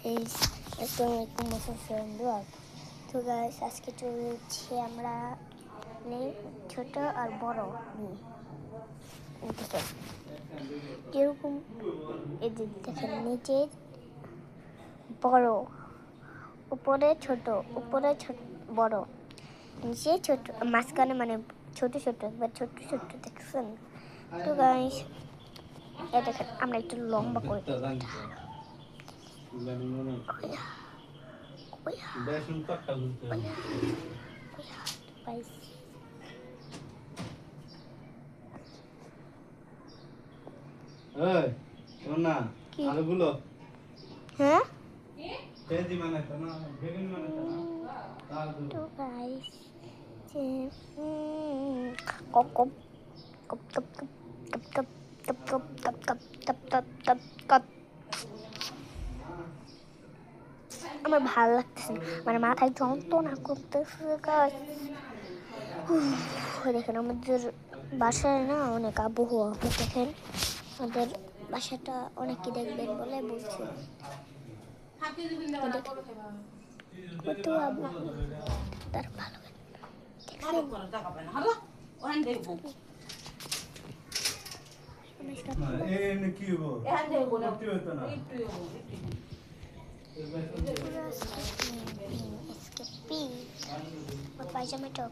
Guys, আসসালামু আলাইকুম blog. তো গাইস, আজকে চলছে আমরা ছোট আর বড় নিয়ে যেরকম এই যে দেখেন, নিচে বড়, উপরে ছোট, উপরে ছোট বড়, নিচে ছোট, মাঝখানে মানে ছোট ছোট, একবার ছোট ছোট দেখছেন। তো গাইস, এটা দেখেন, আমরা একটু লম্বা করে আলুগুলো হ্যাঁ। পেঁয়াজি বানাইতো না, বেগুন বানাইতো না, তো গাইস, যে কপ কপ কপ কপ কপ কপ কপ কপ কপ কপ কপ কপ কপ কপ। আমার ভালো লাগতেছে না, মানে মাথায় যন্ত্রণা করতেছে গাইস। দেখেন আমাদের বাসায় না অনেক আবহাওয়া, দেখেন আমাদের বাসাটা অনেকে দেখবেন বলে বলছিল কত আবহাওয়া, তার ভালো পায়জামাটা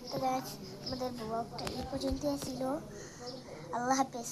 তো গাইস, আমাদের ব্লগটা এই পর্যন্ত ছিল। আল্লাহ হাফেজ।